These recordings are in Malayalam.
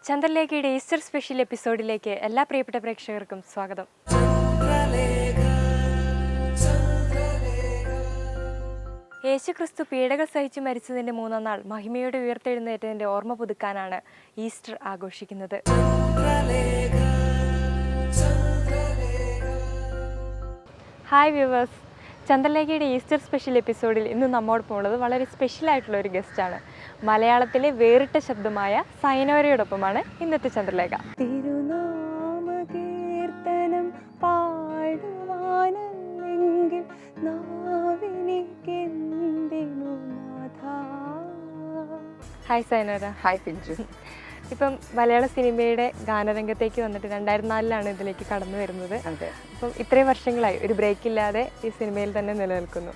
ചന്ദ്രലേഖയുടെ ഈസ്റ്റർ സ്പെഷ്യൽ എപ്പിസോഡിലേക്ക് എല്ലാ പ്രിയപ്പെട്ട പ്രേക്ഷകർക്കും സ്വാഗതം. യേശുക്രിസ്തു പീഡകൾ സഹിച്ചു മരിച്ചതിൻ്റെ 3-ാം നാൾ മഹിമയോടെ ഉയർത്തെഴുന്നേറ്റതിൻ്റെ ഓർമ്മ പുതുക്കാനാണ് ഈസ്റ്റർ ആഘോഷിക്കുന്നത്. ഹായ് വ്യൂവേഴ്സ്, ചന്ദ്രലേഖയുടെ ഈസ്റ്റർ സ്പെഷ്യൽ എപ്പിസോഡിൽ ഇന്ന് നമ്മോടൊപ്പം ഉള്ളത് വളരെ സ്പെഷ്യലായിട്ടുള്ള ഒരു ഗസ്റ്റാണ്. മലയാളത്തിലെ വേറിട്ട ശബ്ദമായ സൈനോരയോടൊപ്പമാണ് ഇന്നത്തെ ചന്ദ്രലേഖ. തിരുനാമകീർത്തനം പാടുവാനെങ്കിൽ ഹായ് സൈനോര. ഹായ് പിഞ്ചു. ഇപ്പം മലയാള സിനിമയുടെ ഗാനരംഗത്തേക്ക് വന്നിട്ട് 2004 ഇതിലേക്ക് കടന്നു വരുന്നത്. അതെ. അപ്പം ഇത്രയും വർഷങ്ങളായി ഒരു ബ്രേക്ക് ഇല്ലാതെ ഈ സിനിമയിൽ തന്നെ നിലനിൽക്കുന്നു.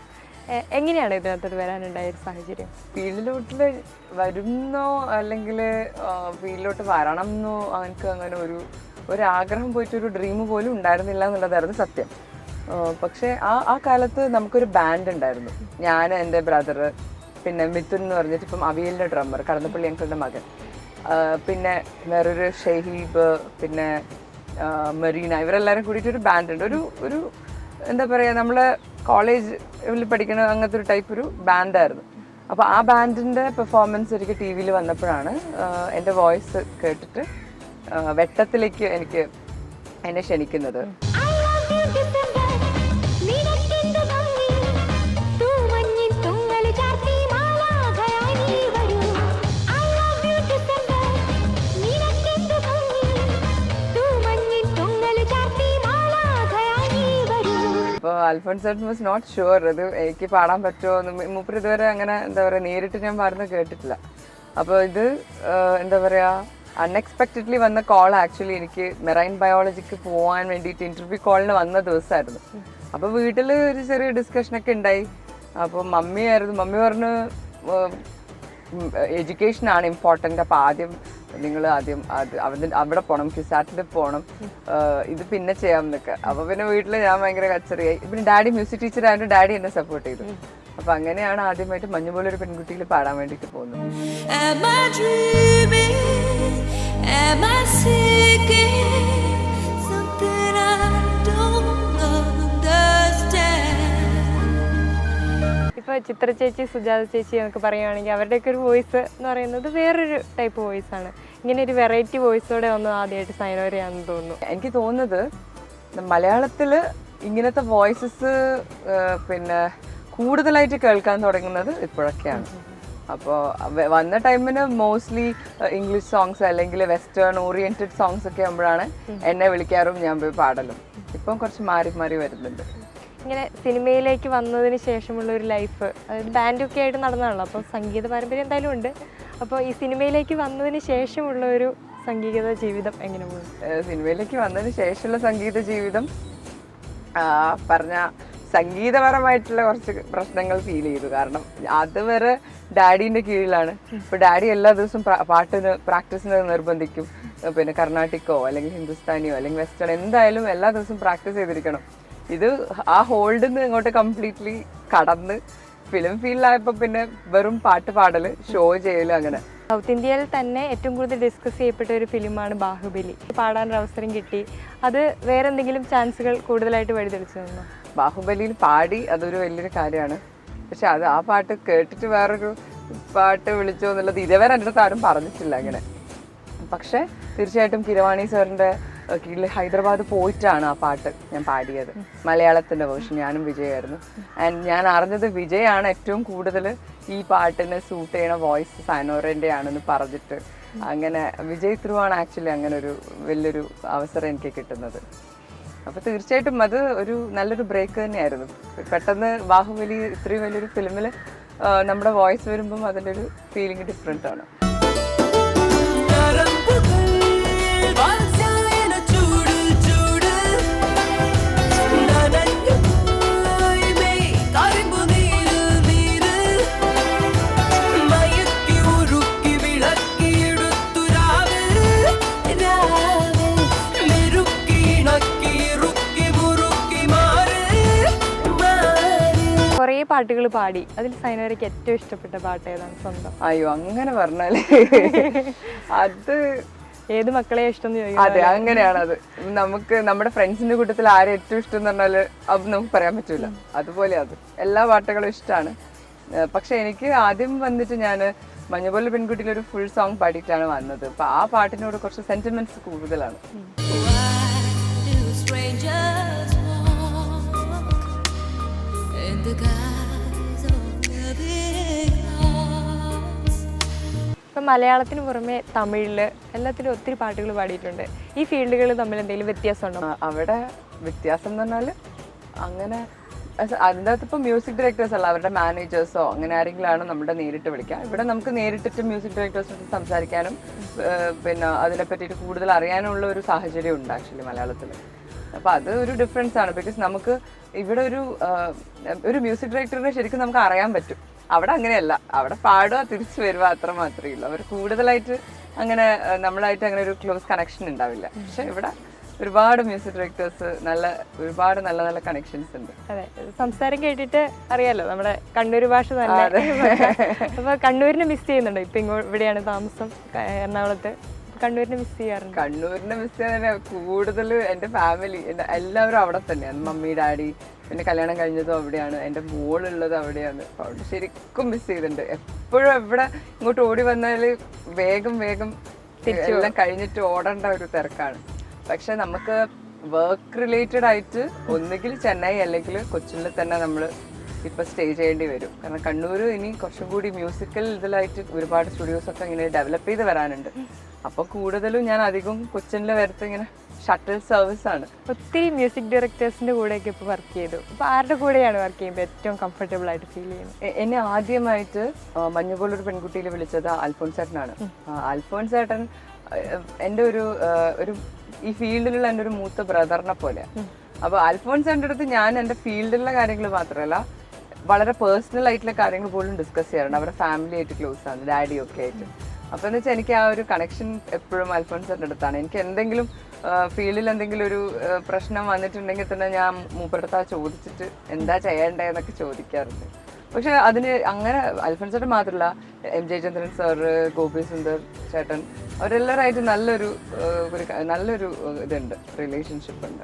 എങ്ങനെയാണ് ഇതിനകത്തോട്ട് വരാനുണ്ടായ ഒരു സാഹചര്യം? ഫീൽഡിലോട്ട് വരുന്നോ അല്ലെങ്കിൽ ഫീൽഡിലോട്ട് വരണം എന്നോ എനിക്ക് അങ്ങനെ ഒരു ആഗ്രഹം പോയിട്ടൊരു ഡ്രീം പോലും ഉണ്ടായിരുന്നില്ല എന്നുള്ളതായിരുന്നു സത്യം. പക്ഷേ ആ കാലത്ത് നമുക്കൊരു ബാൻഡ് ഉണ്ടായിരുന്നു. ഞാൻ, എൻ്റെ ബ്രദർ, പിന്നെ മിഥുൻ എന്ന് പറഞ്ഞിട്ട് ഇപ്പം അവിയലിൻ്റെ ഡ്രമ്മർ, കടന്നപ്പള്ളി അങ്കിളുടെ മകൻ, പിന്നെ വേറൊരു ഷഹീബ്, പിന്നെ മെറീന, ഇവരെല്ലാവരും കൂടിയിട്ടൊരു ബാൻഡ് ഉണ്ട്. ഒരു എന്താ പറയുക, നമ്മൾ കോളേജിൽ പഠിക്കുന്ന അങ്ങനത്തെ ഒരു ടൈപ്പ് ഒരു ബാൻഡായിരുന്നു. അപ്പോൾ ആ ബാൻഡിൻ്റെ പെർഫോമൻസ് എനിക്ക് ടി വിയിൽ വന്നപ്പോഴാണ് എൻ്റെ വോയിസ് കേട്ടിട്ട് വെട്ടത്തിലേക്ക് എന്നെ ക്ഷണിക്കുന്നത്. അപ്പോൾ അൽഫോൻസ് വാസ് നോട്ട് ഷുവർ അത് എനിക്ക് പാടാൻ പറ്റുമോ എന്ന്. മൂപ്പർ ഇതുവരെ അങ്ങനെ എന്താ പറയുക നേരിട്ട് ഞാൻ പാടുന്നത് കേട്ടിട്ടില്ല. അപ്പോൾ ഇത് എന്താ പറയുക, അൺഎക്സ്പെക്റ്റഡ്ലി വന്ന കോൾ ആക്ച്വലി എനിക്ക് മെറൈൻ ബയോളജിക്ക് പോകാൻ വേണ്ടിയിട്ട് ഇൻ്റർവ്യൂ കോളിന് വന്ന ദിവസമായിരുന്നു. അപ്പോൾ വീട്ടിൽ ഒരു ചെറിയ ഡിസ്കഷനൊക്കെ ഉണ്ടായി. അപ്പോൾ മമ്മി പറഞ്ഞു എഡ്യൂക്കേഷനാണ് ഇമ്പോർട്ടൻ്റ്, അപ്പോൾ നിങ്ങൾ ആദ്യം അവിടെ പോകണം, ക്യുസാറ്റിൽ പോകണം, ഇത് പിന്നെ ചെയ്യാം എന്നൊക്കെ. അപ്പോൾ പിന്നെ വീട്ടിൽ ഞാൻ ഭയങ്കര കച്ചറിയായി. പിന്നെ ഡാഡി മ്യൂസിക് ടീച്ചർ ആയതുകൊണ്ട് ഡാഡി എന്നെ സപ്പോർട്ട് ചെയ്തു. അപ്പോൾ അങ്ങനെയാണ് ആദ്യമായിട്ട് മഞ്ഞുപോലൊരു പെൺകുട്ടിയിൽ പാടാൻ വേണ്ടിയിട്ട് പോകുന്നത്. ഇപ്പോൾ ചിത്ര ചേച്ചി, സുജാത ചേച്ചി എന്നൊക്കെ പറയുകയാണെങ്കിൽ അവരുടെയൊക്കെ ഒരു വോയിസ് എന്ന് പറയുന്നത് വേറൊരു ടൈപ്പ് വോയിസാണ്. ഇങ്ങനെ ഒരു വെറൈറ്റി വോയിസോടെ ഒന്ന് ആദ്യമായിട്ട് സൈനോരയാണെന്ന് തോന്നുന്നു. എനിക്ക് തോന്നുന്നത് മലയാളത്തിൽ ഇങ്ങനത്തെ വോയിസസ് പിന്നെ കൂടുതലായിട്ട് കേൾക്കാൻ തുടങ്ങുന്നത് ഇപ്പോഴൊക്കെയാണ്. അപ്പോൾ വന്ന ടൈമിന് മോസ്റ്റ്ലി ഇംഗ്ലീഷ് സോങ്സ് അല്ലെങ്കിൽ വെസ്റ്റേൺ ഓറിയൻറ്റഡ് സോങ്സ് ഒക്കെ ആകുമ്പോഴാണ് എന്നെ വിളിക്കാറും ഞാൻ പോയി പാടലും. ഇപ്പം കുറച്ച് മാറി മാറി വരുന്നുണ്ട്. ഇങ്ങനെ സിനിമയിലേക്ക് വന്നതിന് ശേഷമുള്ള ഒരു ലൈഫ്, അതായത് ബാൻഡൊക്കെ ആയിട്ട് നടന്നതാണല്ലോ, അപ്പോൾ സംഗീത പാരമ്പര്യം എന്തായാലും ഉണ്ട്. അപ്പോൾ ഈ സിനിമയിലേക്ക് വന്നതിന് ശേഷമുള്ള ഒരു സംഗീത ജീവിതം എങ്ങനെ പോകും? സിനിമയിലേക്ക് വന്നതിന് ശേഷമുള്ള സംഗീത ജീവിതം പറഞ്ഞ സംഗീതപരമായിട്ടുള്ള കുറച്ച് പ്രശ്നങ്ങൾ ഫീൽ ചെയ്തു. കാരണം അതുവരെ ഡാഡീൻ്റെ കീഴിലാണ്. ഇപ്പോൾ ഡാഡി എല്ലാ ദിവസവും പാട്ടിന് പ്രാക്ടീസിന് നിർബന്ധിക്കും. പിന്നെ കർണാട്ടിക്കോ അല്ലെങ്കിൽ ഹിന്ദുസ്ഥാനിയോ അല്ലെങ്കിൽ വെസ്റ്റേൺ എന്തായാലും എല്ലാ ദിവസവും പ്രാക്ടീസ് ചെയ്തിരിക്കണം. ഇത് ആ ഹോൾഡിൽ നിന്ന് ഇങ്ങോട്ട് കംപ്ലീറ്റ്ലി കടന്ന് ഫിലിം ഫീൽഡിലായപ്പോൾ പിന്നെ വെറും പാട്ട് പാടല്, ഷോ ചെയ്യല്, അങ്ങനെ. സൗത്ത് ഇന്ത്യയിൽ തന്നെ ഏറ്റവും കൂടുതൽ ഡിസ്കസ് ചെയ്യപ്പെട്ട ഒരു ഫിലിമാണ് ബാഹുബലി. പാടാനൊരു അവസരം കിട്ടി. അത് വേറെ എന്തെങ്കിലും ചാൻസുകൾ കൂടുതലായിട്ട് വഴിതെളിച്ചു തന്നു? ബാഹുബലിയിൽ പാടി, അതൊരു വലിയൊരു കാര്യമാണ്. പക്ഷെ ആ പാട്ട് കേട്ടിട്ട് വേറൊരു പാട്ട് വിളിച്ചോ എന്നുള്ളത് ഇതേവരെ എൻ്റെ അടുത്ത് ആരും പറഞ്ഞിട്ടില്ല അങ്ങനെ. പക്ഷെ തീർച്ചയായിട്ടും കിരവാണി സാറിൻ്റെ കീഴിൽ ഹൈദരാബാദ് പോയിട്ടാണ് ആ പാട്ട് ഞാൻ പാടിയത്. മലയാളത്തിൻ്റെ വേർഷൻ ഞാനും വിജയായിരുന്നു. ആൻഡ് ഞാൻ അറിഞ്ഞത് വിജയാണ് ഏറ്റവും കൂടുതൽ ഈ പാട്ടിന് സൂട്ട് ചെയ്യണ വോയിസ് സൈനോരൻ്റെ ആണെന്ന് പറഞ്ഞിട്ട്, അങ്ങനെ വിജയ് ത്രൂ ആണ് ആക്ച്വലി അങ്ങനെ ഒരു വലിയൊരു അവസരം എനിക്ക് കിട്ടുന്നത്. അപ്പോൾ തീർച്ചയായിട്ടും അത് ഒരു നല്ലൊരു ബ്രേക്ക് തന്നെയായിരുന്നു. പെട്ടെന്ന് ബാഹുബലി ഇത്രയും വലിയൊരു ഫിലിമിൽ നമ്മുടെ വോയിസ് വരുമ്പം അതിൻ്റെ ഒരു ഫീലിംഗ് ഡിഫറെൻ്റ് ആണ്. കുറേ പാട്ടുകൾ പാടി, അതിൽ സൈനോരയ്ക്ക് ഏറ്റവും ഇഷ്ടപ്പെട്ട പാട്ട് ഏതാണ് സ്വന്തം? അയ്യോ, അങ്ങനെ പറഞ്ഞാലേ അത് ഏത് മക്കളെ ഇഷ്ടം എന്ന് ചോദിക്കും. അതെ, അങ്ങനെയാണ് അത്. നമുക്ക് നമ്മുടെ ഫ്രണ്ട്സിന്റെ കൂട്ടത്തിൽ ആരെ ഏറ്റവും ഇഷ്ടം എന്ന് പറഞ്ഞാല് അത് നമുക്ക് പറയാൻ പറ്റൂല. അതുപോലെ അത് എല്ലാ പാട്ടുകളും ഇഷ്ടമാണ്. പക്ഷെ എനിക്ക് ആദ്യം വന്നിട്ട് ഞാൻ മഞ്ഞുപോലെ പെൺകുട്ടിയിൽ ഒരു ഫുൾ സോങ് പാടിയിട്ടാണ് വന്നത്. അപ്പൊ ആ പാട്ടിനോട് കുറച്ച് സെന്റിമെന്റ്സ് കൂടുതലാണ്. ഇപ്പം മലയാളത്തിന് പുറമെ തമിഴില് എല്ലാത്തിലും ഒത്തിരി പാട്ടുകൾ പാടിയിട്ടുണ്ട്. ഈ ഫീൽഡുകൾ തമ്മിൽ എന്തെങ്കിലും വ്യത്യാസമുണ്ടോ? അവിടെ വ്യത്യാസം എന്ന് പറഞ്ഞാൽ അങ്ങനെ അതിൻ്റെ അകത്ത് ഇപ്പോൾ മ്യൂസിക് ഡയറക്ടേഴ്സ് അല്ല, അവരുടെ മാനേജേഴ്സോ അങ്ങനെ ആരെങ്കിലുമാണ് നമ്മുടെ നേരിട്ട് വിളിക്കുക. ഇവിടെ നമുക്ക് നേരിട്ടിട്ട് മ്യൂസിക് ഡയറക്ടേഴ്സിനോട് സംസാരിക്കാനും പിന്നെ അതിനെ പറ്റിയിട്ട് കൂടുതൽ അറിയാനുള്ള ഒരു സാഹചര്യം ഉണ്ട് ആക്ച്വലി മലയാളത്തിൽ. അപ്പോൾ അത് ഒരു ഡിഫറൻസ് ആണ്. ബിക്കോസ് നമുക്ക് ഇവിടെ ഒരു മ്യൂസിക് ഡയറക്ടറിനെ ശരിക്കും നമുക്ക് അറിയാൻ പറ്റും. അവിടെ അങ്ങനെയല്ല, അവിടെ പാടുക തിരിച്ചു വരിക അത്ര മാത്രമേ ഉള്ളൂ. അവർ കൂടുതലായിട്ട് അങ്ങനെ നമ്മളായിട്ട് അങ്ങനെ ഒരു ക്ലോസ് കണക്ഷൻ ഉണ്ടാവില്ല. പക്ഷെ ഇവിടെ ഒരുപാട് മ്യൂസിക് ഡയറക്ടേഴ്സ് ഒരുപാട് നല്ല നല്ല കണക്ഷൻസ് ഉണ്ട്. അതെ, സംസാരം കേട്ടിട്ട് അറിയാലോ നമ്മുടെ കണ്ണൂർ ഭാഷ തന്നെ. അപ്പൊ കണ്ണൂരിനെ മിസ് ചെയ്യുന്നുണ്ടോ? ഇപ്പൊ ഇവിടെയാണ് താമസം എറണാകുളത്ത്. കണ്ണൂരിനെ മിസ് ചെയ്യാറുണ്ട്? കണ്ണൂരിനെ മിസ് ചെയ്യാൻ കൂടുതൽ എൻ്റെ ഫാമിലി എല്ലാവരും അവിടെ തന്നെയാണ്. മമ്മി ഡാഡി, പിന്നെ കല്യാണം കഴിഞ്ഞതും അവിടെയാണ്, എൻ്റെ മോളുള്ളത് അവിടെയാണ്. അപ്പോൾ അവിടെ ശരിക്കും മിസ് ചെയ്തിട്ടുണ്ട്. എപ്പോഴും എവിടെ ഇങ്ങോട്ട് ഓടി വന്നാൽ വേഗം എല്ലാം കഴിഞ്ഞിട്ട് ഓടേണ്ട ഒരു തിരക്കാണ്. പക്ഷെ നമുക്ക് വർക്ക് റിലേറ്റഡ് ആയിട്ട് ഒന്നുകിൽ ചെന്നൈ അല്ലെങ്കിൽ കൊച്ചിയിൽ തന്നെ നമ്മൾ ഇപ്പം സ്റ്റേ ചെയ്യേണ്ടി വരും. കാരണം കണ്ണൂർ ഇനി കുറച്ചും കൂടി മ്യൂസിക്കൽ ഇതിലായിട്ട് ഒരുപാട് സ്റ്റുഡിയോസൊക്കെ ഇങ്ങനെ ഡെവലപ്പ് ചെയ്ത് വരാനുണ്ട്. അപ്പോൾ കൂടുതലും ഞാൻ അധികം കൊച്ചിനിൽ വരത്ത് ഇങ്ങനെ ഷട്ടിൽ സർവീസ് ആണ്. ഒത്തിരി മ്യൂസിക് ഡയറക്ടേഴ്സിന്റെ കൂടെയൊക്കെ ഇപ്പോൾ വർക്ക് ചെയ്തു. അപ്പോൾ ആരുടെ കൂടെയാണ് വർക്ക് ചെയ്യുമ്പോൾ ഏറ്റവും കംഫർട്ടബിൾ ആയിട്ട് ഫീൽ ചെയ്യുന്നത്? എന്നെ ആദ്യമായിട്ട് മഞ്ഞുപോലൊരു പെൺകുട്ടിയിൽ വിളിച്ചത് അൽഫോൻസ് ചേട്ടനാണ്. അൽഫോൻസ് ചേട്ടൻ എൻ്റെ ഒരു ഈ ഫീൽഡിലുള്ള എൻ്റെ ഒരു മൂത്ത ബ്രദറിനെ പോലെ. അപ്പോൾ അൽഫോൻസ് ചേട്ടൻ്റെ അടുത്ത് ഞാൻ എൻ്റെ ഫീൽഡിലുള്ള കാര്യങ്ങൾ മാത്രമല്ല വളരെ പേഴ്സണൽ ആയിട്ടുള്ള കാര്യങ്ങൾ പോലും ഡിസ്കസ് ചെയ്യാറുണ്ട്. അവരുടെ ഫാമിലി ആയിട്ട് ക്ലോസ് ആണ്, ഡാഡിയൊക്കെ ആയിട്ട്. അപ്പോൾ എന്ന് വെച്ചാൽ എനിക്ക് ആ ഒരു കണക്ഷൻ എപ്പോഴും അൽഫോൻസ് ചേട്ടൻ്റെ അടുത്താണ്. എനിക്ക് എന്തെങ്കിലും ഫീൽഡിൽ എന്തെങ്കിലും ഒരു പ്രശ്നം വന്നിട്ടുണ്ടെങ്കിൽ തന്നെ ഞാൻ മൂപ്പരടുത്ത് ചോദിച്ചിട്ട് എന്താ ചെയ്യേണ്ടതെന്നൊക്കെ ചോദിക്കാറുണ്ട്. പക്ഷെ അതിന് അങ്ങനെ അൽഫോൻസ് ചേട്ടൻ മാത്രമല്ല, എം ജയചന്ദ്രൻ സാറ്, ഗോപി സുന്ദർ ചേട്ടൻ, അവരെല്ലാവരായിട്ട് നല്ലൊരു ഇതുണ്ട്, റിലേഷൻഷിപ്പ് ഉണ്ട്.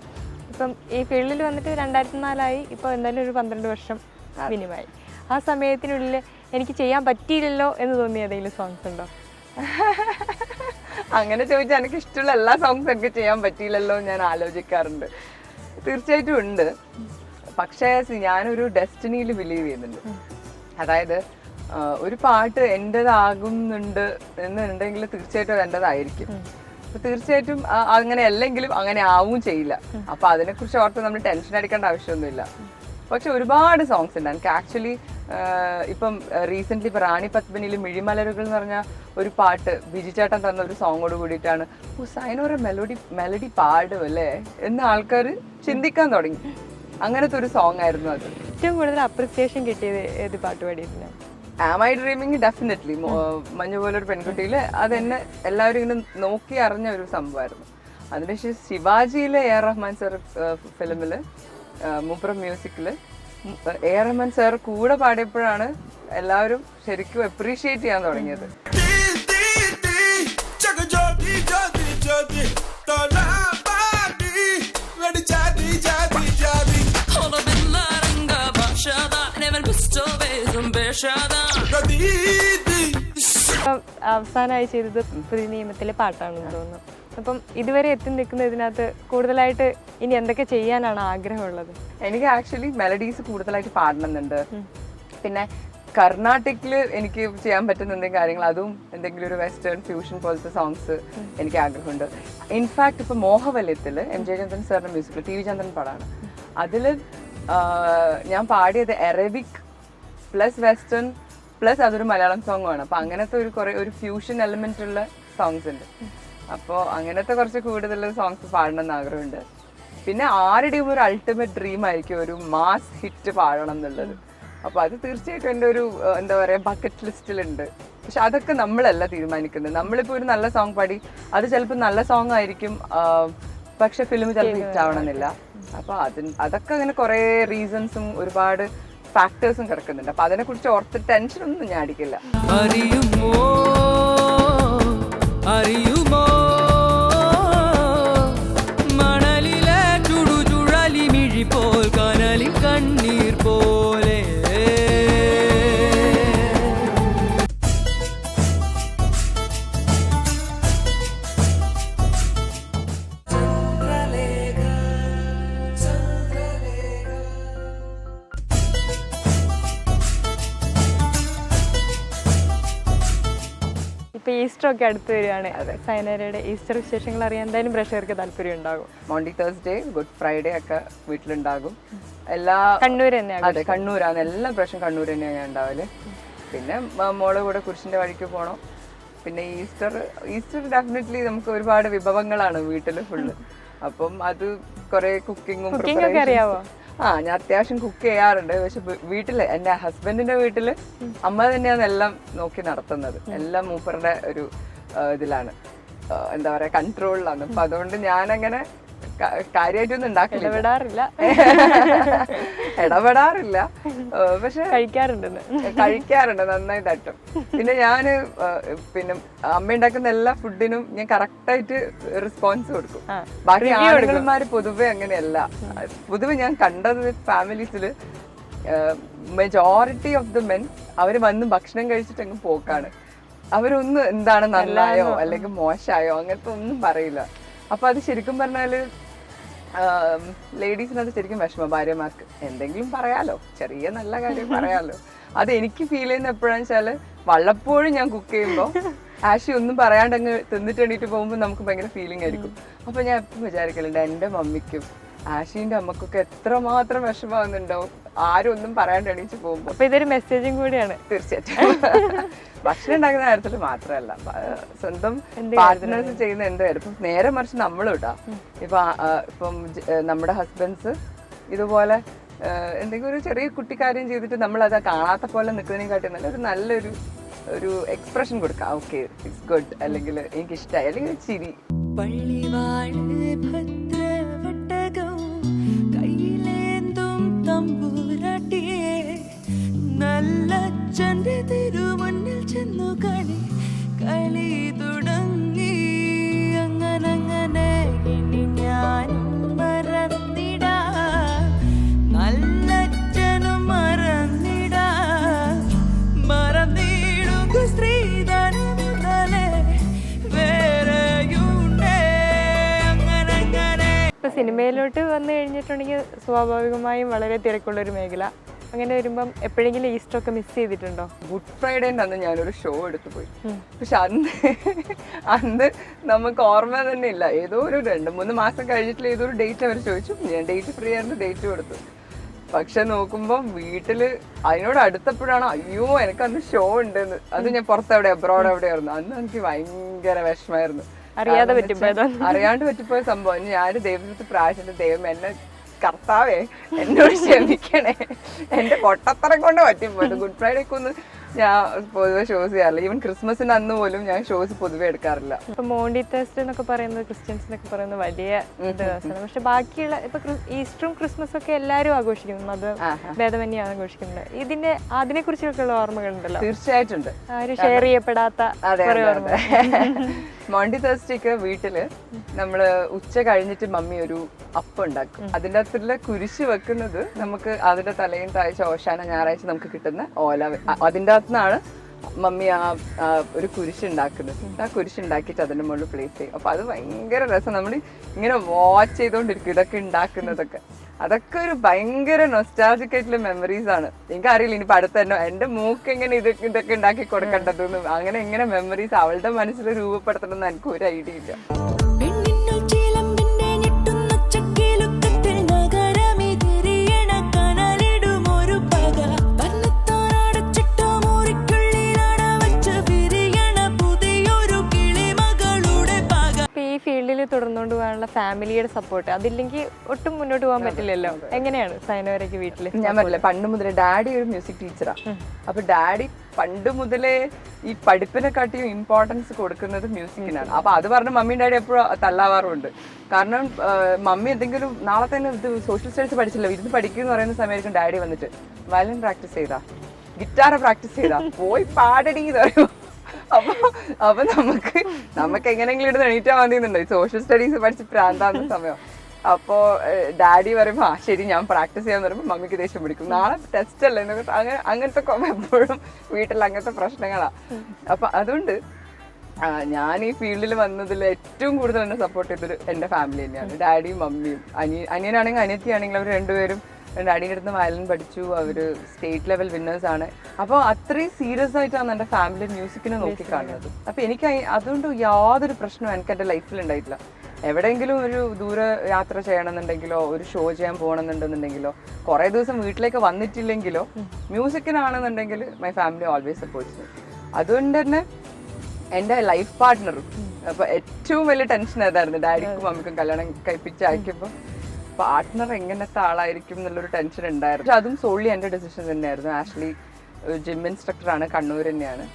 ഇപ്പം ഈ ഫീൽഡിൽ വന്നിട്ട് 2004 ഇപ്പോൾ എന്തായാലും ഒരു 12 വർഷം മിനിമമായി. ആ സമയത്തിനുള്ളിൽ എനിക്ക് ചെയ്യാൻ പറ്റിയില്ലല്ലോ എന്ന് തോന്നിയ ഏതെങ്കിലും സോങ്സ് ഉണ്ടോ? അങ്ങനെ ചോദിച്ചാൽ എനിക്ക് ഇഷ്ടമുള്ള എല്ലാ സോങ്സും എനിക്ക് ചെയ്യാൻ പറ്റിയില്ലല്ലോ ഞാൻ ആലോചിക്കാറുണ്ട്. തീർച്ചയായിട്ടും ഉണ്ട്. പക്ഷേ ഞാനൊരു ഡെസ്റ്റിനിയിൽ ബിലീവ് ചെയ്യുന്നുണ്ട്. അതായത് ഒരു പാട്ട് എൻ്റെതാകുന്നുണ്ട് എന്നുണ്ടെങ്കിൽ തീർച്ചയായിട്ടും അത് എൻ്റെതായിരിക്കും. അപ്പൊ തീർച്ചയായിട്ടും അങ്ങനെ അല്ലെങ്കിലും അങ്ങനെ ആവും ചെയ്യില്ല. അപ്പൊ അതിനെക്കുറിച്ച് ഓർത്ത് നമ്മൾ ടെൻഷൻ അടിക്കേണ്ട ആവശ്യമൊന്നുമില്ല. പക്ഷെ ഒരുപാട് സോങ്സ് ഉണ്ട് എനിക്ക് ആക്ച്വലി. ഇപ്പം റീസെന്റ് ഇപ്പൊ റാണി പത്മിനിയിൽ മിഴിമലരുകൾ എന്ന് പറഞ്ഞ ഒരു പാട്ട് ബിജി ചേട്ടൻ തന്ന ഒരു സോങ്ങോട് കൂടിയിട്ടാണ് സൈനോര മെലഡി പാടും അല്ലേ എന്ന് ആൾക്കാർ ചിന്തിക്കാൻ തുടങ്ങി. അങ്ങനത്തെ ഒരു സോങ് ആയിരുന്നു അത്. ഏറ്റവും കൂടുതൽ അപ്രിസിയേഷൻ കിട്ടിയത് ഏത് പാട്ട് പാടിയിരുന്നു? Am I dreaming definitely. മഞ്ഞുപോലൊരു പെൺകുട്ടിയിൽ അതെന്നെ എല്ലാവരും ഇങ്ങനെ നോക്കി അറിഞ്ഞ ഒരു സംഭവമായിരുന്നു. അതിനുശേഷം ശിവാജിയിലെ എ ആർ റഹ്മാൻ സാർ ഫിലിമില് മൂപ്പുറം മ്യൂസിക്കില് എ ആർ റഹ്മാൻ സാർ കൂടെ പാടിയപ്പോഴാണ് എല്ലാവരും ശരിക്കും അപ്രീഷിയേറ്റ് ചെയ്യാൻ തുടങ്ങിയത്. അവസാനമായി ചെയ്തത് പുതിയ നിയമത്തിലെ പാട്ടാണെന്ന് തോന്നുന്നു. അപ്പം ഇതുവരെ എത്തി നിൽക്കുന്ന ഇതിനകത്ത് കൂടുതലായിട്ട് ഇനി എന്തൊക്കെ ചെയ്യാനാണ് ആഗ്രഹമുള്ളത്? എനിക്ക് ആക്ച്വലി മെലഡീസ് കൂടുതലായിട്ട് പാടണമെന്നുണ്ട്. പിന്നെ കർണാട്ടിക്കില് എനിക്ക് ചെയ്യാൻ പറ്റുന്ന എന്തെങ്കിലും കാര്യങ്ങൾ, അതും എന്തെങ്കിലും ഒരു വെസ്റ്റേൺ ഫ്യൂഷൻ പോലത്തെ സോങ്സ് എനിക്ക് ആഗ്രഹമുണ്ട്. ഇൻഫാക്ട് ഇപ്പൊ മോഹവല്യത്തില് എം ജയചന്ദ്രൻ സാറിന്റെ മ്യൂസിക്കിൽ ടി വി ചന്ദ്രൻ പാടാണ്. അതില് ഞാൻ പാടിയത് അറബിക് പ്ലസ് വെസ്റ്റേൺ പ്ലസ് അതൊരു മലയാളം സോങ്ങുമാണ്. അപ്പൊ അങ്ങനത്തെ ഒരു ഫ്യൂഷൻ എലിമെന്റ് ഉള്ള സോങ്സ് ഉണ്ട്. അപ്പോൾ അങ്ങനത്തെ കുറച്ച് കൂടുതൽ സോങ്സ് പാടണമെന്ന് ആഗ്രഹമുണ്ട്. പിന്നെ ആരുടെയും ഒരു അൾട്ടിമേറ്റ് ഡ്രീം ആയിരിക്കും ഒരു മാസ് ഹിറ്റ് പാടണം എന്നുള്ളത്. അപ്പോൾ അത് തീർച്ചയായിട്ടും എൻ്റെ ഒരു എന്താ പറയുക ബക്കറ്റ് ലിസ്റ്റിലുണ്ട്. പക്ഷെ അതൊക്കെ നമ്മളല്ല തീരുമാനിക്കുന്നത്. നമ്മളിപ്പോൾ ഒരു നല്ല സോങ് പാടി അത് ചിലപ്പോൾ നല്ല സോങ് ആയിരിക്കും, പക്ഷെ ഫിലിം ചിലപ്പോൾ ഹിറ്റ് ആവണമെന്നില്ല. അപ്പോൾ അതൊക്കെ അങ്ങനെ കുറേ റീസൺസും ഒരുപാട് ഫാക്ടേഴ്സും കിടക്കുന്നുണ്ട്. അപ്പോൾ അതിനെക്കുറിച്ച് ഓർത്ത് ടെൻഷനൊന്നും ഞാൻ അടിക്കില്ല. ഇപ്പൊ ഈസ്റ്റർ ഒക്കെ അടുത്ത് വരികയാണ്. സൈനേരയുടെ ഈസ്റ്റർ വിശേഷങ്ങൾ അറിയാൻ എന്തായാലും പ്രേക്ഷകർക്ക് താല്പര്യം ഉണ്ടാകും. മോണ്ടി തേഴ്സ്ഡേ, ഗുഡ് ഫ്രൈഡേ ഒക്കെ വീട്ടിലുണ്ടാകും. എല്ലാ കണ്ണൂർ തന്നെയാണ്. അതെ, കണ്ണൂരാണ്. എല്ലാ പ്രാവശ്യം കണ്ണൂർ തന്നെയാണ് ഞാൻ ഉണ്ടാവല്. പിന്നെ മോളെ കൂടെ കുരിശിന്റെ വഴിക്ക് പോകണം. പിന്നെ ഈസ്റ്റർ ഡെഫിനറ്റ്ലി നമുക്ക് ഒരുപാട് വിഭവങ്ങളാണ് വീട്ടില് ഫുള്ള്. അപ്പം അത് കുറെ കുക്കിങ്ങും അറിയാവോ? ഞാൻ അത്യാവശ്യം കുക്ക് ചെയ്യാറുണ്ട്. പക്ഷെ വീട്ടില് എന്റെ ഹസ്ബൻഡിന്റെ വീട്ടില് അമ്മ തന്നെയാണ് എല്ലാം നോക്കി നടത്തുന്നത്. എല്ലാം മൂപ്പറുടെ ഒരു ഇതിലാണ്, എന്താ പറയാ, കൺട്രോളിലാണ്. അപ്പൊ അതുകൊണ്ട് ഞാനങ്ങനെ കാര്യമായിട്ടൊന്നും ഇടപെടാറില്ല. പക്ഷെ കഴിക്കാറുണ്ട്, നന്നായി തട്ടും. പിന്നെ ഞാന് അമ്മ ഉണ്ടാക്കുന്ന എല്ലാ ഫുഡിനും ഞാൻ കറക്റ്റായിട്ട് റെസ്പോൺസ് കൊടുക്കും. ബാക്കി ആളുകൾമാര് പൊതുവെ അങ്ങനെയല്ല. പൊതുവെ ഞാൻ കണ്ടത് ഫാമിലീസില് മെജോറിറ്റി ഓഫ് ദ മെൻ അവര് വന്ന് ഭക്ഷണം കഴിച്ചിട്ട് അങ്ങ് പോക്കാണ്. അവരൊന്നും എന്താണ് നന്നായോ അല്ലെങ്കിൽ മോശമായോ അങ്ങനത്തെ ഒന്നും പറയില്ല. അപ്പൊ അത് ശരിക്കും പറഞ്ഞാല് ലേഡീസിനത് ശരിക്കും വിഷമം. ഭാര്യമാർക്ക് എന്തെങ്കിലും പറയാലോ, ചെറിയ നല്ല കാര്യം പറയാലോ. അത് എനിക്ക് ഫീൽ ചെയ്യുന്ന എപ്പോഴാന്ന് വെച്ചാല് വല്ലപ്പോഴും ഞാൻ കുക്ക് ചെയ്യുമ്പോ ആഷി ഒന്നും പറയാണ്ട് അങ്ങ് തിന്നിട്ട് എണീറ്റ് പോകുമ്പോൾ നമുക്ക് ഭയങ്കര ഫീലിംഗ് ആയിരിക്കും. അപ്പൊ ഞാൻ എപ്പം വിചാരിക്കലുണ്ട് എന്റെ മമ്മിക്കും ആഷിന്റെ അമ്മക്കൊക്കെ എത്രമാത്രം വിഷമാവുന്നുണ്ടാവും ആരും ഒന്നും പറയാണ്ട് എണീച്ച് പോകുമ്പോ. അപ്പൊ ഇതൊരു മെസ്സേജും കൂടിയാണ്. തീർച്ചയായിട്ടും ഭക്ഷണം ഉണ്ടാക്കുന്ന കാര്യത്തിൽ മാത്രമല്ല, സ്വന്തം പാർട്ട്നേഴ്സ് ചെയ്യുന്ന എന്തായാലും ഇപ്പം നേരെ മറിച്ച് നമ്മളും ഇടാ. ഇപ്പം നമ്മുടെ ഹസ്ബൻഡ്സ് ഇതുപോലെ എന്തെങ്കിലും ഒരു ചെറിയ കുട്ടിക്കാര്യം ചെയ്തിട്ട് നമ്മൾ അത് കാണാത്ത പോലെ നിൽക്കുന്നതിനെക്കാട്ടി നല്ലൊരു എക്സ്പ്രഷൻ കൊടുക്കാം. ഓക്കെ, ഇറ്റ്സ് ഗുഡ്, അല്ലെങ്കിൽ എനിക്ക് ഇഷ്ടമായി, അല്ലെങ്കിൽ ചിരി. നല്ല ചന്ദ്ര തിരുമുന്നിൽ ചെന്നു കളി തുടങ്ങി. അങ്ങനെ ഇനി ഞാനും മറന്നിടാ, നല്ല ജനം മറന്നിടാ, മറന്നിടുക സ്ത്രീധനം മുതലേ വേറെയുണ്ടേ. അങ്ങനെ ഇപ്പൊ സിനിമയിലോട്ട് വന്നു കഴിഞ്ഞിട്ടുണ്ടെങ്കിൽ സ്വാഭാവികമായും വളരെ തിരക്കുള്ളൊരു മേഖല. അങ്ങനെ വരുമ്പം എപ്പോഴെങ്കിലും ഈസ്റ്റർ ഒക്കെ മിസ് ചെയ്തിട്ടുണ്ടോ? ഗുഡ് ഫ്രൈഡേന്റെ അന്ന് ഞാനൊരു ഷോ എടുത്തു പോയി. പക്ഷെ അന്ന് നമുക്ക് ഓർമ്മ തന്നെ ഇല്ല. ഏതോ ഒരു 2-3 മാസം കഴിഞ്ഞിട്ടുള്ള ഏതോ ഒരു ഡേറ്റ് അവർ ചോദിച്ചു. ഞാൻ ഡേറ്റ് ഫ്രീ ആയിരുന്നു, ഡേറ്റ് കൊടുത്തു. പക്ഷെ നോക്കുമ്പോ വീട്ടില് അതിനോട് അടുത്തപ്പോഴാണ് അയ്യോ എനിക്ക് അന്ന് ഷോ ഉണ്ടെന്ന്. അത് ഞാൻ പുറത്തെവിടെ അബ്രോഡ് എവിടെയായിരുന്നു. അന്ന് എനിക്ക് ഭയങ്കര വിഷമായിരുന്നു. അറിയാണ്ട് പറ്റിപ്പോയ സംഭവം. ഞാൻ ദൈവത്തെ പ്രാർത്ഥിച്ചിട്ട് ദൈവം എന്നെ കർത്താവേ എന്നോട് ക്ഷമിക്കണേ, എന്റെ പൊട്ടത്തരം കൊണ്ട് പറ്റിപ്പോയത്. ഗുഡ് ഫ്രൈഡേക്ക് ഒന്ന് ഞാൻ പൊതുവെ ഷോസ് ചെയ്യാറില്ല. ഈവൻ ക്രിസ്മസിന് അന്ന് പോലും ഞാൻ ഷോസ് പൊതുവെ എടുക്കാറില്ല. ഇപ്പൊ മോണ്ടി തേഴ്സ്ഡേ എന്നൊക്കെ പറയുന്നത് ക്രിസ്ത്യൻസിനൊക്കെ പറയുന്നത് വലിയ ദിവസമാണ്. പക്ഷെ ബാക്കിയുള്ള ഇപ്പൊ ഈസ്റ്ററും ക്രിസ്മസും ഒക്കെ എല്ലാവരും ആഘോഷിക്കുന്നു, അത് ഭേദമന്യാണ് ആഘോഷിക്കുന്നത്. അതിനെ കുറിച്ചൊക്കെയുള്ള ഓർമ്മകളുണ്ടല്ലോ? തീർച്ചയായിട്ടും ഉണ്ട്. ആരും ഷെയർ ചെയ്യപ്പെടാത്ത മോണ്ടി തേഴ്സ്ഡേക്ക് വീട്ടില് നമ്മള് ഉച്ച കഴിഞ്ഞിട്ട് മമ്മി ഒരു അപ്പം ഉണ്ടാക്കും. അതിൻ്റെ അകത്തുള്ള കുരിശ് വെക്കുന്നത് നമുക്ക് അതിന്റെ തലയും താഴ്ച ഓശാന ഞായറാഴ്ച നമുക്ക് കിട്ടുന്ന ഓല, അതിൻ്റെ അകത്തുനിന്നാണ് മമ്മി ഒരു കുരിശ് ഉണ്ടാക്കുന്നത്. ആ കുരിശ് ഉണ്ടാക്കിയിട്ട് അതിന്റെ മുകളിൽ പ്ലേസ് ചെയ്യും. അപ്പൊ അത് ഭയങ്കര രസം. നമ്മൾ ഇങ്ങനെ വാച്ച് ചെയ്തോണ്ടിരിക്കും ഇതൊക്കെ ഉണ്ടാക്കുന്നതൊക്കെ. അതൊക്കെ ഒരു ഭയങ്കര നൊസ്റ്റാൾജിക് ആയിട്ടുള്ള മെമ്മറീസ് ആണ്. എനിക്കറിയില്ല ഇനിയിപ്പോ അടുത്ത് തന്നെ എന്റെ മൂക്ക് എങ്ങനെ ഇതൊക്കെ ഉണ്ടാക്കി കൊടുക്കേണ്ടതെന്ന്, അങ്ങനെ എങ്ങനെ മെമ്മറീസ് അവളുടെ മനസ്സിൽ രൂപപ്പെടുത്തണമെന്ന് എനിക്ക് ഒരു ഐഡിയ ഇല്ല. തുടർന്നുകൊണ്ട് പോകാനുള്ള ഫാമിലിയുടെ സപ്പോർട്ട് അതില്ലെങ്കിൽ ഒട്ടും മുന്നോട്ട് പോകാൻ പറ്റില്ലല്ലോ. എങ്ങനെയാണ് സൈനോരയ്ക്ക് വീട്ടില്? ഞാൻ പറഞ്ഞില്ല, പണ്ട് മുതലേ ഡാഡി ഒരു മ്യൂസിക് ടീച്ചറാ. അപ്പൊ ഡാഡി പണ്ട് മുതലേ ഈ പഠിപ്പിനെക്കാട്ടിയും ഇമ്പോർട്ടൻസ് കൊടുക്കുന്നത് മ്യൂസിക്കിനാണ്. അപ്പൊ അത് പറഞ്ഞ് മമ്മിയും ഡാഡി എപ്പോഴും തള്ളാവാറുണ്ട്. കാരണം മമ്മി എന്തെങ്കിലും നാളെ തന്നെ ഇത് സോഷ്യൽ സ്റ്റഡീസ് പഠിച്ചില്ല, ഇരുന്ന് പഠിക്കുന്ന പറയുന്ന സമയമായിരിക്കും ഡാഡി വന്നിട്ട് വയലിൻ പ്രാക്ടീസ് ചെയ്താ, ഗിറ്റാർ പ്രാക്ടീസ് ചെയ്താ, പോയി പാടടി എന്ന് പറയും. അപ്പൊ നമുക്ക് എങ്ങനെയെങ്കിലും എടുത്ത് എണീറ്റാ മതിയെന്നുണ്ട്. സോഷ്യൽ സ്റ്റഡീസ് പഠിച്ച് പ്രാന്താകുന്ന സമയം. അപ്പോ ഡാഡി പറയുമ്പോ ശരി ഞാൻ പ്രാക്ടീസ് ചെയ്യാന്ന് പറയുമ്പോ മമ്മിക്ക് ദേഷ്യം പിടിക്കും. നാളെ ടെസ്റ്റ് അല്ലേ എന്നൊക്കെ അങ്ങനത്തെ എപ്പോഴും വീട്ടിൽ അങ്ങനത്തെ പ്രശ്നങ്ങളാ. അപ്പൊ അതുകൊണ്ട് ഞാൻ ഈ ഫീൽഡിൽ വന്നതിൽ ഏറ്റവും കൂടുതൽ എന്നെ സപ്പോർട്ട് ചെയ്തത് എന്റെ ഫാമിലി തന്നെയാണ്. ഡാഡിയും മമ്മിയും. അനിയനാണെങ്കിൽ അനിയത്തിയാണെങ്കിൽ അവർ രണ്ടുപേരും ഡാഡിയുടെ അടുത്ത് വയലിൻ പഠിച്ചു, അവർ സ്റ്റേറ്റ് ലെവൽ വിന്നേഴ്സ് ആണ്. അപ്പോൾ അത്രയും സീരിയസ് ആയിട്ടാണ് എൻ്റെ ഫാമിലി മ്യൂസിക്കിനെ നോക്കി കാണുന്നത്. അപ്പോൾ എനിക്ക് അതുകൊണ്ട് യാതൊരു പ്രശ്നവും എനിക്ക് എൻ്റെ ലൈഫിൽ ഉണ്ടായിട്ടില്ല. എവിടെയെങ്കിലും ഒരു ദൂര യാത്ര ചെയ്യണമെന്നുണ്ടെങ്കിലോ ഒരു ഷോ ചെയ്യാൻ പോകണമെന്നുണ്ടെന്നുണ്ടെങ്കിലോ കുറേ ദിവസം വീട്ടിലേക്ക് വന്നിട്ടില്ലെങ്കിലോ മ്യൂസിക്കിനാണെന്നുണ്ടെങ്കിൽ my family always supports me. അതുകൊണ്ട് തന്നെ എൻ്റെ ലൈഫ് പാർട്ട്ണറും അപ്പോൾ ഏറ്റവും വലിയ ടെൻഷൻ അതായിരുന്നു. ഡാഡിക്കും മമ്മിക്കും കല്യാണം കഴിപ്പിച്ച് അയക്കുമ്പോൾ പാർട്ട്ണർ എങ്ങനത്തെ ആളായിരിക്കും എന്നുള്ളൊരു ടെൻഷൻ ഉണ്ടായിരുന്നു. പക്ഷെ അതും സോളി എൻ്റെ ഡിസിഷൻ തന്നെയായിരുന്നു. ആഷ്ലി ജിം ഇൻസ്ട്രക്ടറാണ്, കണ്ണൂർ തന്നെയാണ്.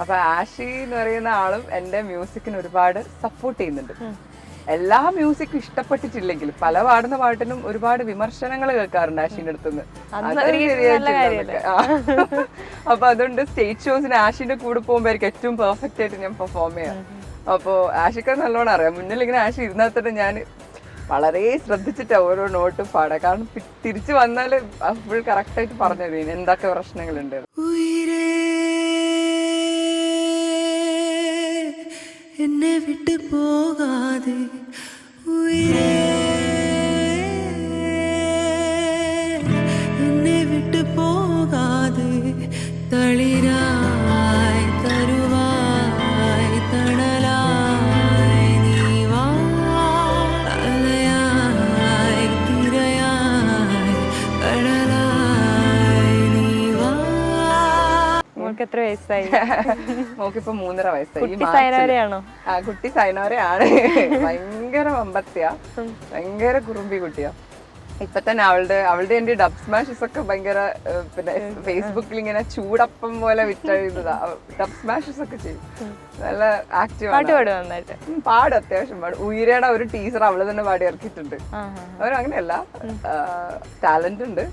അപ്പോൾ ആഷി എന്ന് പറയുന്ന ആളും എൻ്റെ മ്യൂസിക്കിന് ഒരുപാട് സപ്പോർട്ട് ചെയ്യുന്നുണ്ട്. എല്ലാ മ്യൂസിക്കും ഇഷ്ടപ്പെട്ടിട്ടില്ലെങ്കിലും പല പാടുന്ന പാട്ടിനും ഒരുപാട് വിമർശനങ്ങൾ കേൾക്കാറുണ്ട് ആഷിന്റെ അടുത്തുനിന്ന്. അപ്പൊ അതുകൊണ്ട് സ്റ്റേജ് ഷോസിന് ആഷിന്റെ കൂടെ പോകുമ്പോഴായിരിക്കും ഏറ്റവും പെർഫെക്റ്റ് ആയിട്ട് ഞാൻ പെർഫോം ചെയ്യാം. അപ്പോ ആഷിക്ക് നല്ലോണം അറിയാം. മുന്നിൽ ഇങ്ങനെ ആഷി ഇരുന്നാൽ തന്നെ ഞാൻ വളരെ ശ്രദ്ധിച്ചിട്ടാണ് ഓരോ നോട്ടും പാടാം. കാരണം തിരിച്ചു വന്നാൽ ഫുൾ കറക്റ്റ് ആയിട്ട് പറഞ്ഞു തരും എന്തൊക്കെ പ്രശ്നങ്ങളുണ്ട്. എന്നെ വിട്ടു പോകാതെ ഉയരേ, എന്നെ വിട്ടു പോകാതെ തളിരായി തരുവായി തണലായി നീ വാ, അലയായി തിരയായി കടലായി നീ വാ. മോൾക്ക് എത്ര വയസ്സായി? മോക്കിപ്പോ 3.5 വയസ്സായി. സൈനോരയാണോ? ആ കുട്ടി സൈനോരയാണ്. ഭയങ്കര വമ്പത്തിയാ, ഭയങ്കര കുറുമ്പി കുട്ടിയാ. ഇപ്പൊ തന്നെ അവളുടെ എന്റെ ഡബ് സ്മാഷസ് ഒക്കെ ഭയങ്കര പിന്നെ ഫേസ്ബുക്കിൽ ഇങ്ങനെ ചൂടപ്പം പോലെ വിറ്റഴുന്നതാ. ഡബ് സ്മാഷസ് ഒക്കെ ചെയ്യും, നല്ല ആക്റ്റീവ് നന്നായിട്ട് പാടും, അത്യാവശ്യം പാടും. ഉയരയുടെ ഒരു ടീച്ചർ അവള് തന്നെ പാടി ഇറക്കിയിട്ടുണ്ട്. അവരങ്ങനെയല്ല, ടാലന്റ് ഉണ്ട്.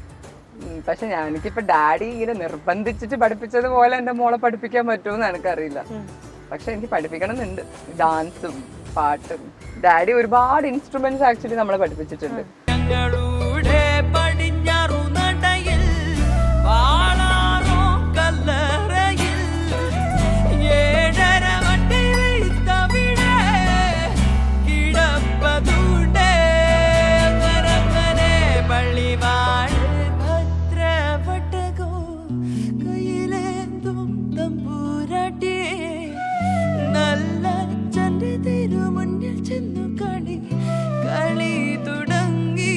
പക്ഷെ എനിക്കിപ്പോ ഡാഡി ഇങ്ങനെ നിർബന്ധിച്ചിട്ട് പഠിപ്പിച്ചതുപോലെ എന്റെ മോളെ പഠിപ്പിക്കാൻ പറ്റുമെന്ന് എനിക്കറിയില്ല. പക്ഷെ എനിക്ക് പഠിപ്പിക്കണം എന്നുണ്ട്, ഡാൻസും പാട്ടും. ഡാഡി ഒരുപാട് ഇൻസ്ട്രുമെന്റ്സ് ആക്ച്വലി നമ്മളെ പഠിപ്പിച്ചിട്ടുണ്ട്. ഞങ്ങളുടെ പടിഞ്ഞാറു നടയിൽ വാളാറോ കല്ലറയിൽ 7.5 വട്ടി വെയ്ത്തവിടെ കിടപ്പതുണ്ടേ അങ്ങനെ പള്ളിവാഴ് ഭദ്രവട്ടകോ കയ്യിലേന്തും തമ്പൂരാട്ടി നല്ല ചന്റെ തിരുമുന്നിൽ ചെന്നു കളി തുടങ്ങി.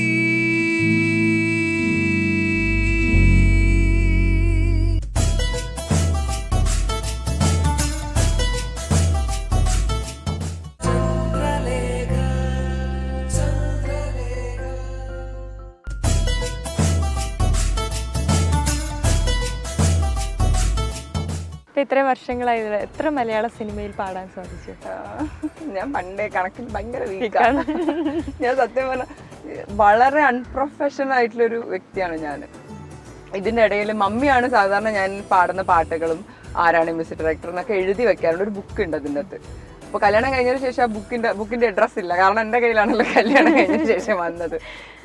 ഇത്രയും വർഷങ്ങളായി എത്ര മലയാള സിനിമയിൽ പാടാൻ സാധിച്ചു? ഞാൻ പണ്ടേ കണക്കിൽ ഭയങ്കര വീക്കാണ്. ഞാൻ സത്യം പറഞ്ഞ വളരെ അൺപ്രൊഫഷണൽ ആയിട്ടുള്ളൊരു വ്യക്തിയാണ് ഞാൻ. ഇതിൻ്റെ ഇടയിൽ മമ്മിയാണ് സാധാരണ ഞാൻ പാടുന്ന പാട്ടുകളും ആരാണ് മ്യൂസിക് ഡയറക്ടർ എന്നൊക്കെ എഴുതി വെക്കാറുണ്ട്. ഒരു ബുക്ക് ഉണ്ട് അതിൻ്റെ അകത്ത്. അപ്പോൾ കല്യാണം കഴിഞ്ഞതിന് ശേഷം ആ ബുക്കിൻ്റെ അഡ്രസ്സ് ഇല്ല, കാരണം എൻ്റെ കയ്യിലാണല്ലോ കല്യാണം കഴിഞ്ഞതിന് ശേഷം വന്നത്.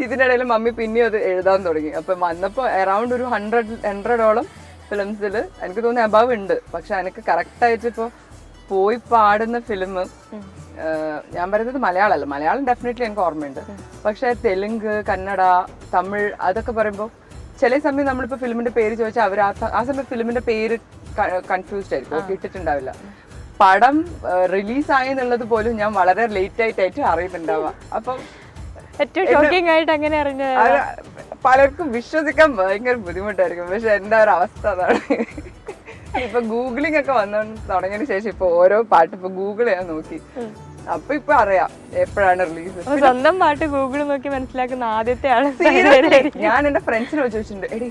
ഇതിൻ്റെ ഇടയിൽ മമ്മി പിന്നെയും അത് എഴുതാൻ തുടങ്ങി. അപ്പം വന്നപ്പോൾ അറൗണ്ട് ഒരു 100ഓളം ഫിലിംസിൽ എനിക്ക് തോന്നുന്നു അബവ് ഉണ്ട്. പക്ഷെ എനിക്ക് കറക്റ്റായിട്ട് ഇപ്പോൾ പോയി പാടുന്ന ഫിലിം ഞാൻ പറയുന്നത് മലയാളമല്ല, മലയാളം ഡെഫിനറ്റ്ലി എനിക്ക് ഓർമ്മയുണ്ട്. പക്ഷെ തെലുങ്ക്, കന്നഡ, തമിഴ് അതൊക്കെ പറയുമ്പോൾ ചില സമയം നമ്മളിപ്പോൾ ഫിലിമിൻ്റെ പേര് ചോദിച്ചാൽ അവർ ആ സമയം ഫിലിമിൻ്റെ പേര് കൺഫ്യൂസ്ഡ് ആയിരിക്കും, കിട്ടിയിട്ടുണ്ടാവില്ല. പടം റിലീസായി എന്നുള്ളത് പോലും ഞാൻ വളരെ ലേറ്റ് ആയിട്ടായിട്ട് അറിയുന്നുണ്ടാവുക. അപ്പം ഏറ്റവും ഷോക്കിംഗ് ആയിട്ട് അങ്ങനെ അറിഞ്ഞ പലർക്കും വിശ്വസിക്കാൻ ഭയങ്കര ബുദ്ധിമുട്ടായിരിക്കും. പക്ഷെ എൻ്റെ ഒരു അവസ്ഥ അതാണ്. ഇപ്പൊ ഗൂഗിളിംഗ് ഒക്കെ വന്നു തുടങ്ങിയതിന് ശേഷം ഇപ്പൊ ഓരോ പാട്ട് ഇപ്പൊ ഗൂഗിൾ ചെയ്യാൻ നോക്കി, അപ്പൊ ഇപ്പൊ അറിയാം എപ്പോഴാണ് റിലീസ്. സ്വന്തം പാട്ട് ഗൂഗിൾ നോക്കി മനസ്സിലാക്കുന്ന ആദ്യത്തെ ആള്. ഞാൻ എന്റെ ഫ്രണ്ട്സിനോട് ചോദിച്ചിട്ടുണ്ട്, എടി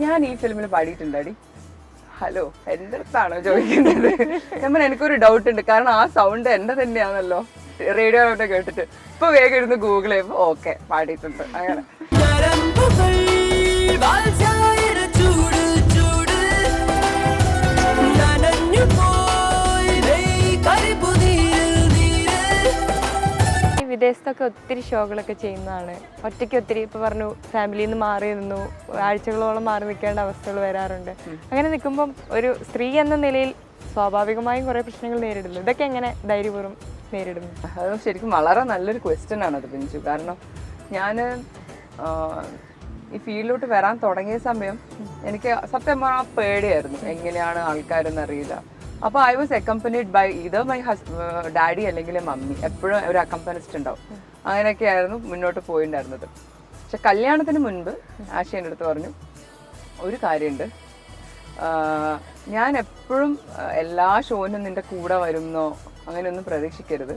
ഞാൻ ഈ ഫിലിമിൽ പാടിയിട്ടുണ്ട് അടി. ഹലോ, എന്റെ അടുത്താണോ ചോദിക്കുന്നത്? ഞാൻ എനിക്കൊരു ഡൗട്ട് ഉണ്ട്, കാരണം ആ സൗണ്ട് എന്റെ തന്നെയാണല്ലോ റേഡിയോയിലോട്ട് കേട്ടിട്ട്. ഇപ്പൊ വേഗം ഇരുന്ന് ഗൂഗിൾ ചെയ്യുമ്പോ ഓക്കെ പാടിയിട്ടുണ്ട്. അങ്ങനെ വിദേശത്തൊക്കെ ഒത്തിരി ഷോകളൊക്കെ ചെയ്യുന്നതാണ്. ഒറ്റയ്ക്ക് ഒത്തിരി ഇപ്പൊ പറഞ്ഞു ഫാമിലിയിൽ നിന്ന് മാറി നിന്നു, ആഴ്ചകളോളം മാറി നിൽക്കേണ്ട അവസ്ഥകൾ വരാറുണ്ട്. അങ്ങനെ നിൽക്കുമ്പം ഒരു സ്ത്രീ എന്ന നിലയിൽ സ്വാഭാവികമായും കുറെ പ്രശ്നങ്ങൾ നേരിടുന്നു. ഇതൊക്കെ എങ്ങനെ ധൈര്യപൂർവ്വം നേരിടുന്നു? അത് ശരിക്കും വളരെ നല്ലൊരു ക്വസ്റ്റ്യൻ ആണത് ബിഞ്ചു. കാരണം ഞാൻ ഈ ഫീൽഡിലോട്ട് വരാൻ തുടങ്ങിയ സമയം എനിക്ക് സത്യം പറഞ്ഞാൽ പേടിയായിരുന്നു, എങ്ങനെയാണ് ആൾക്കാരെന്ന് അറിയില്ല. അപ്പോൾ I was accompanied by either my daddy അല്ലെങ്കിൽ മമ്മി, എപ്പോഴും ഒരു അക്കമ്പനിസ്റ്റ് ഉണ്ടാവും. അങ്ങനെയൊക്കെയായിരുന്നു മുന്നോട്ട് പോയിട്ടുണ്ടായിരുന്നത്. പക്ഷെ കല്യാണത്തിന് മുൻപ് ആശി എൻ്റെ അടുത്ത് പറഞ്ഞു, ഒരു കാര്യമുണ്ട്, ഞാൻ എപ്പോഴും എല്ലാ ഷോയിനും നിന്റെ കൂടെ വരുന്നോ അങ്ങനെയൊന്നും പ്രതീക്ഷിക്കരുത്.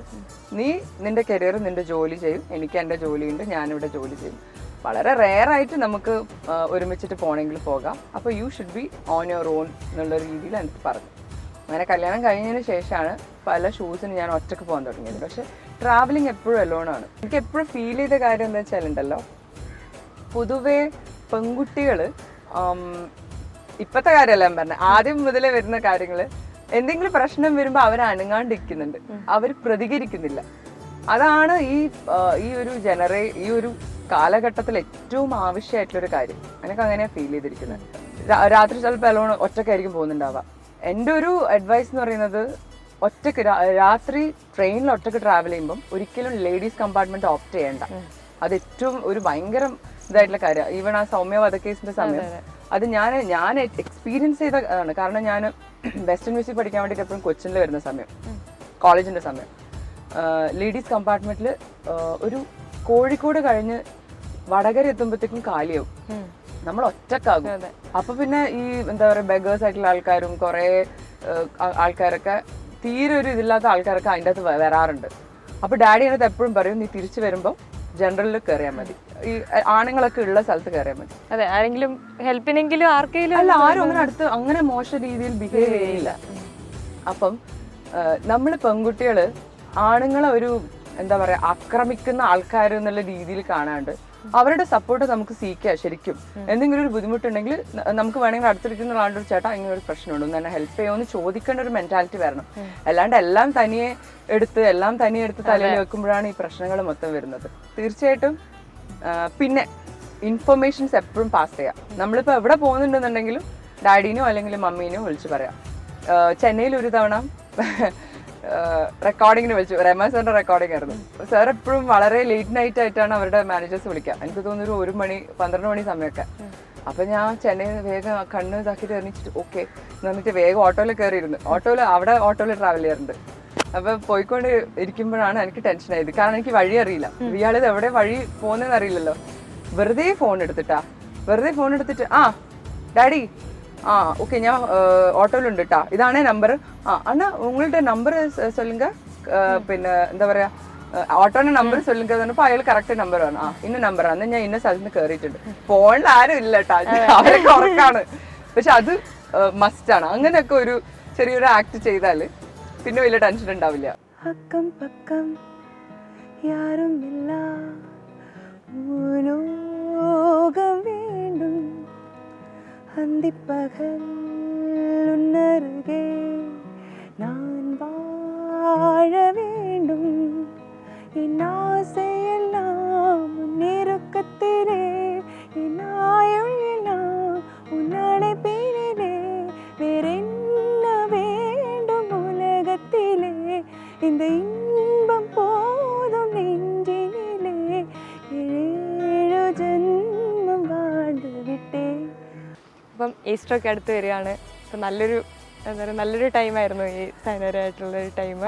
നീ നിന്റെ കരിയർ നിന്റെ ജോലി ചെയ്യും, എനിക്ക് എൻ്റെ ജോലിയുണ്ട്, ഞാനിവിടെ ജോലി ചെയ്യും. വളരെ റെയറായിട്ട് നമുക്ക് ഒരുമിച്ചിട്ട് പോകണമെങ്കിൽ പോകാം. അപ്പോൾ you should be on your own എന്നുള്ള രീതിയിൽ എനിക്ക് പറഞ്ഞു. അങ്ങനെ കല്യാണം കഴിഞ്ഞതിന് ശേഷമാണ് പല ഷൂസിന് ഞാൻ ഒറ്റയ്ക്ക് പോകാൻ തുടങ്ങിയത്. പക്ഷെ ട്രാവലിംഗ് എപ്പോഴും അലോണാണ്. എനിക്ക് എപ്പോഴും ഫീൽ ചെയ്ത കാര്യം എന്താ വെച്ചാലുണ്ടല്ലോ, പൊതുവേ പെൺകുട്ടികൾ ഇപ്പോഴത്തെ കാര്യമല്ല ഞാൻ പറഞ്ഞത്, ആദ്യം മുതലേ വരുന്ന കാര്യങ്ങൾ, എന്തെങ്കിലും പ്രശ്നം വരുമ്പോൾ അവർ അനങ്ങാണ്ടിരിക്കുന്നുണ്ട്, അവർ പ്രതികരിക്കുന്നില്ല. അതാണ് ഈ ഒരു കാലഘട്ടത്തിൽ ഏറ്റവും ആവശ്യമായിട്ടുള്ളൊരു കാര്യം. എനിക്ക് അങ്ങനെയാണ് ഫീൽ ചെയ്തിരിക്കുന്നത്. രാത്രി ചിലപ്പോൾ അലോൺ ഒറ്റയ്ക്കായിരിക്കും പോകുന്നുണ്ടാവുക. എൻ്റെ ഒരു അഡ്വൈസ് എന്ന് പറയുന്നത്, ഒറ്റയ്ക്ക് രാത്രി ട്രെയിനിൽ ഒറ്റയ്ക്ക് ട്രാവൽ ചെയ്യുമ്പം ഒരിക്കലും ലേഡീസ് കമ്പാർട്ട്മെന്റ് ഓപ്റ്റ് ചെയ്യേണ്ട. അത് ഏറ്റവും ഒരു ഭയങ്കര ഇതായിട്ടുള്ള കാര്യമാണ്. ഈവൻ ആ സൗമ്യ വധക്കേസിന്റെ സമയം അത് ഞാൻ എക്സ്പീരിയൻസ് ചെയ്തതാണ്. കാരണം ഞാൻ വെസ്റ്റേൺ മ്യൂസിക് പഠിക്കാൻ വേണ്ടിയിട്ട് എപ്പോഴും കൊച്ചിനിൽ വരുന്ന സമയം, കോളേജിന്റെ സമയം, ലേഡീസ് കമ്പാർട്ട്മെന്റിൽ ഒരു കോഴിക്കോട് കഴിഞ്ഞ് വടകര എത്തുമ്പോഴത്തേക്കും കാലിയാവും, നമ്മൾ ഒറ്റക്കാകും. അപ്പൊ പിന്നെ ഈ എന്താ പറയുക, ബെഗേഴ്സ് ആയിട്ടുള്ള ആൾക്കാരും കുറെ ആൾക്കാരൊക്കെ, തീരെ ഒരു ഇതില്ലാത്ത ആൾക്കാരൊക്കെ അതിൻ്റെ അകത്ത് വരാറുണ്ട്. അപ്പൊ ഡാഡി അതിനകത്ത് എപ്പോഴും പറയും, നീ തിരിച്ചു വരുമ്പോൾ ജനറലിൽ കയറിയാൽ മതി, ഈ ആണുങ്ങളൊക്കെ ഉള്ള സ്ഥലത്ത് കയറിയാൽ മതി. അതെ, ആരെങ്കിലും ഹെൽപ്പിനെങ്കിലും ആർക്കെങ്കിലും അല്ല, ആരും അങ്ങനെ അടുത്ത് അങ്ങനെ മോശം രീതിയിൽ ബിഹേവ് ചെയ്യില്ല. അപ്പം നമ്മൾ പെൺകുട്ടികള് ആണുങ്ങളെ ഒരു എന്താ പറയാ ആക്രമിക്കുന്ന ആൾക്കാർ എന്നുള്ള രീതിയിൽ കാണാണ്ട് അവരുടെ സപ്പോർട്ട് നമുക്ക് സീക്കാം. ശരിക്കും എന്തെങ്കിലും ഒരു ബുദ്ധിമുട്ടുണ്ടെങ്കിൽ നമുക്ക് വേണമെങ്കിൽ അടുത്തിരിക്കുന്ന ആളുടെ ഒരു ചേട്ടാ ഇങ്ങനെ ഒരു പ്രശ്നമുണ്ട്, ഒന്ന് എന്നെ ഹെൽപ്പ് ചെയ്യുമെന്ന് ചോദിക്കേണ്ട ഒരു മെന്റാലിറ്റി വരണം. അല്ലാണ്ട് എല്ലാം തനിയെ എടുത്ത് തലയിൽ വെക്കുമ്പോഴാണ് ഈ പ്രശ്നങ്ങൾ മൊത്തം വരുന്നത്. തീർച്ചയായിട്ടും പിന്നെ ഇൻഫർമേഷൻസ് എപ്പോഴും പാസ് ചെയ്യാം. നമ്മളിപ്പോൾ എവിടെ പോകുന്നുണ്ടെന്നുണ്ടെങ്കിലും ഡാഡീനോ അല്ലെങ്കിൽ മമ്മീനോ വിളിച്ച് പറയാം. ചെന്നൈയിൽ ഒരു തവണ റെക്കോർഡിങ്ങിന് വിളിച്ചു, രമ സാറിന്റെ റെക്കോർഡിംഗ് ആയിരുന്നു. സാർ എപ്പോഴും വളരെ ലേറ്റ് നൈറ്റ് ആയിട്ടാണ് അവരുടെ മാനേജേഴ്സ് വിളിക്കുക. എനിക്ക് തോന്നുന്നു 1 മണി 12 മണി സമയമൊക്കെ. അപ്പൊ ഞാൻ ചെന്നൈയിൽ വേഗം കണ്ണ് ഇതാക്കിയിട്ട് എറിഞ്ഞിട്ട് ഓക്കെ എന്നിട്ട് വേഗം ഓട്ടോയിൽ കയറിയിരുന്നു. ഓട്ടോയിൽ ട്രാവൽ ചെയ്യാറുണ്ട്. അപ്പൊ പോയിക്കൊണ്ട് ഇരിക്കുമ്പോഴാണ് എനിക്ക് ടെൻഷൻ ആയത്. കാരണം എനിക്ക് വഴി അറിയില്ല, ഇയാളിത് എവിടെ വഴി പോകുന്നതെന്ന് അറിയില്ലല്ലോ. വെറുതെ ഫോൺ എടുത്തിട്ട് ആ ഡാഡി ഓക്കെ ഞാൻ ഓട്ടോയിലുണ്ട് കേട്ടാ, ഇതാണേ നമ്പർ, അണ്ണാ ഉങ്ങളുടെ നമ്പർ சொல்லுங்க, പിന്നെ എന്താ പറയാ ഓട്ടോന്റെ നമ്പർ சொல்லுங்க പറഞ്ഞപ്പോ അയാൾ കറക്റ്റ് നമ്പർ ആണ്. ഇന്ന നമ്പറാണ്, ഞാൻ ഇന്ന സ്ഥലത്ത് നിന്ന് കയറിയിട്ടുണ്ട്. ഫോണിൽ ആരും ഇല്ല കേട്ടാ, അവരൊക്കെ ഉറക്കാണ്. പക്ഷെ അത് മസ്റ്റാണ്. അങ്ങനെയൊക്കെ ഒരു ചെറിയൊരു ആക്ട് ചെയ്താല് പിന്നെ വലിയ ടെൻഷൻ ഉണ്ടാവില്ല. അക്കം പക്കം യാരുമില്ല, ലോകം വേണ്ടും അന്തിപ്പകൽ ഉന്നരുകേ நான் வாழ வேண்டும், என் ஆசையெல்லாம் நெருக்கத்திலே, என் ஆயுள் எல்லாம் உன்னடை பேரிலே, வேறென்ன வேண்டும் உலகத்திலே, இந்த இன்பம் போதும் நெஞ்சினிலே, 7 ஜென்மம் வாழ்ந்து விட்டேன். അപ്പം ഈസ്റ്ററൊക്കെ അടുത്ത് വരികയാണ്. അപ്പം നല്ലൊരു ടൈമായിരുന്നു ഈ സൈനോരായിട്ടുള്ളൊരു ടൈം.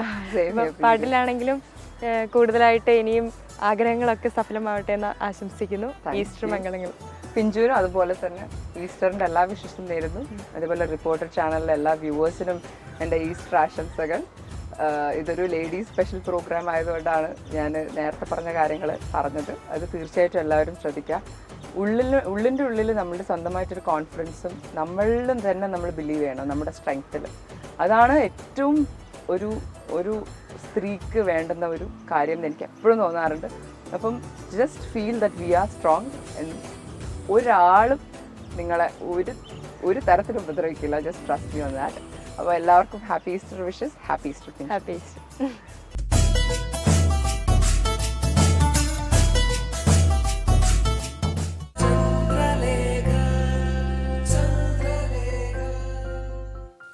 പാട്ടിലാണെങ്കിലും കൂടുതലായിട്ട് ഇനിയും ആഗ്രഹങ്ങളൊക്കെ സഫലമാവട്ടെ എന്ന് ആശംസിക്കുന്നു. ഈസ്റ്റർ മംഗളങ്ങൾ. പിഞ്ചൂരും അതുപോലെ തന്നെ ഈസ്റ്ററിന്റെ എല്ലാ വിശേഷവും നേരുന്നു. അതുപോലെ റിപ്പോർട്ടർ ചാനലിലെ എല്ലാ വ്യൂവേഴ്സിനും എൻ്റെ ഈസ്റ്റർ ആശംസകൾ. ഇതൊരു ലേഡീസ് സ്പെഷ്യൽ പ്രോഗ്രാം ആയതുകൊണ്ടാണ് ഞാൻ നേരത്തെ പറഞ്ഞ കാര്യങ്ങൾ പറഞ്ഞത്. അത് തീർച്ചയായിട്ടും എല്ലാവരും ശ്രദ്ധിക്കുക. ഉള്ളിൻ്റെ ഉള്ളിൽ നമ്മളുടെ സ്വന്തമായിട്ടൊരു കോൺഫിഡൻസും നമ്മളിലും തന്നെ നമ്മൾ ബിലീവ് ചെയ്യണം, നമ്മുടെ സ്ട്രെങ്ത്തിൽ. അതാണ് ഏറ്റവും ഒരു സ്ത്രീക്ക് വേണ്ടുന്ന ഒരു കാര്യം എന്ന് എനിക്ക് എപ്പോഴും തോന്നാറുണ്ട്. അപ്പം just feel that we are strong. ഒരാളും നിങ്ങളെ ഒരു തരത്തിലും ഉപദ്രവിക്കില്ല. Just trust you on that. അപ്പോൾ എല്ലാവർക്കും happy Easter wishes. Happy Easter. Happy Easter.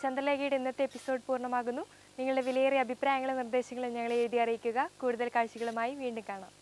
ചന്ദ്രലേഖയുടെ ഇന്നത്തെ എപ്പിസോഡ് പൂർണ്ണമാകുന്നു. നിങ്ങളുടെ വിലയേറിയ അഭിപ്രായങ്ങളും നിർദ്ദേശങ്ങളും ഞങ്ങളെ എഴുതി അറിയിക്കുക. കൂടുതൽ കാഴ്ചകളുമായി വീണ്ടും കാണാം.